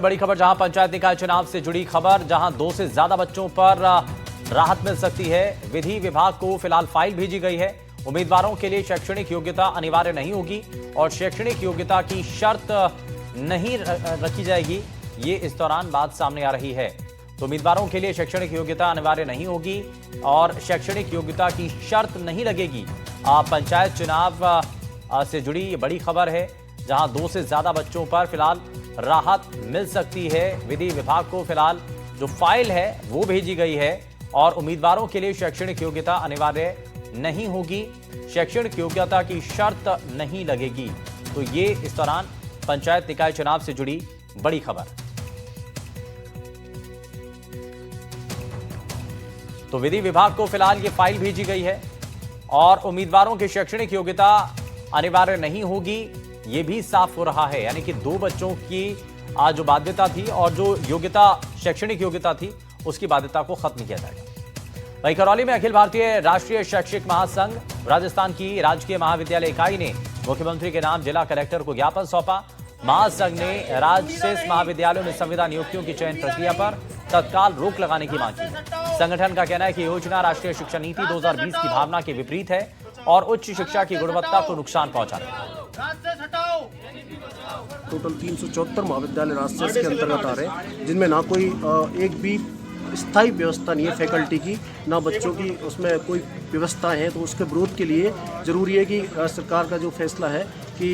बड़ी खबर, जहां पंचायत निकाय चुनाव से जुड़ी खबर, जहां 2 से ज्यादा बच्चों पर राहत मिल सकती है। विधि विभाग को फिलहाल फाइल भेजी गई है। उम्मीदवारों के लिए शैक्षणिक योग्यता अनिवार्य नहीं होगी और शैक्षणिक योग्यता की शर्त नहीं रखी जाएगी। ये इस दौरान बात सामने आ रही है। तो उम्मीदवारों के लिए शैक्षणिक योग्यता अनिवार्य नहीं होगी और शैक्षणिक योग्यता की शर्त नहीं लगेगी। पंचायत चुनाव से जुड़ी ये बड़ी खबर है, जहां 2 से ज्यादा बच्चों पर फिलहाल राहत मिल सकती है। विधि विभाग को फिलहाल जो फाइल है वो भेजी गई है और उम्मीदवारों के लिए शैक्षणिक योग्यता अनिवार्य नहीं होगी, शैक्षणिक योग्यता की शर्त नहीं लगेगी। तो ये इस दौरान पंचायत निकाय चुनाव से जुड़ी बड़ी खबर। तो विधि विभाग को फिलहाल ये फाइल भेजी गई है और उम्मीदवारों की शैक्षणिक योग्यता अनिवार्य नहीं होगी, ये भी साफ हो रहा है। यानी कि 2 बच्चों की जो बाध्यता थी और जो योग्यता शैक्षणिक योग्यता थी उसकी बाध्यता को खत्म किया जाएगा। वहीं करौली में अखिल भारतीय राष्ट्रीय शैक्षिक महासंघ राजस्थान की राजकीय महाविद्यालय इकाई ने मुख्यमंत्री के नाम जिला कलेक्टर को ज्ञापन सौंपा। महासंघ ने राजशेष महाविद्यालयों में संविदा नियुक्तियों की चयन प्रक्रिया पर तत्काल रोक लगाने की मांग की। संगठन का कहना है कि योजना राष्ट्रीय शिक्षा नीति 2020 की भावना के विपरीत है और उच्च शिक्षा की गुणवत्ता को नुकसान पहुंचाती है। टोटल 374 महाविद्यालय राजशेष के अंतर्गत आ रहे हैं, जिनमें ना कोई एक भी स्थायी व्यवस्था नहीं है फैकल्टी की, ना बच्चों की उसमें कोई व्यवस्था है। तो उसके विरोध के लिए ज़रूरी है कि सरकार का जो फैसला है कि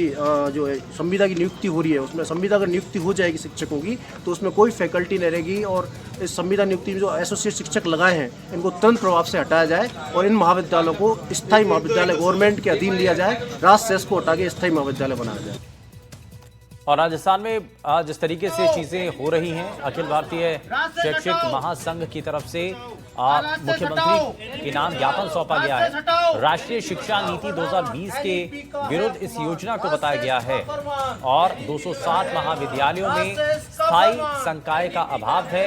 जो संविदा की नियुक्ति हो रही है, उसमें संविदा अगर नियुक्ति हो जाएगी शिक्षकों की तो उसमें कोई फैकल्टी नहीं रहेगी और इस संविदा नियुक्ति में जो एसोसिएट शिक्षक लगाए हैं इनको तुरंत प्रभाव से हटाया जाए और इन महाविद्यालयों को स्थायी महाविद्यालय गवर्नमेंट के अधीन लिया जाए, राजशेष को हटा के स्थायी महाविद्यालय बनाया जाए। और राजस्थान में जिस तरीके से चीजें हो रही हैं, अखिल भारतीय शैक्षिक महासंघ की तरफ से मुख्यमंत्री के नाम ज्ञापन सौंपा गया है। राष्ट्रीय शिक्षा नीति 2020 के विरुद्ध इस योजना को बताया गया है और 207 महाविद्यालयों में स्थायी संकाय का अभाव है।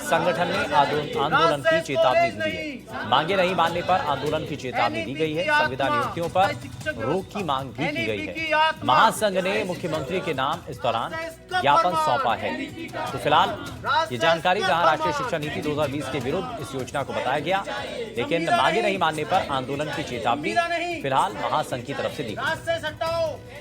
संगठन ने आंदोलन की चेतावनी दी है। मांगे नहीं मानने पर आंदोलन की चेतावनी दी गई है। संविदा नियुक्तियों पर रोक की मांग भी की गई है। महासंघ ने मुख्यमंत्री के नाम इस दौरान ज्ञापन सौंपा है। तो फिलहाल ये जानकारी, जहां राष्ट्रीय शिक्षा नीति 2020 के विरुद्ध इस योजना को बताया गया, लेकिन मांगे नहीं मानने पर आंदोलन की चेतावनी फिलहाल महासंघ की तरफ से दी गई।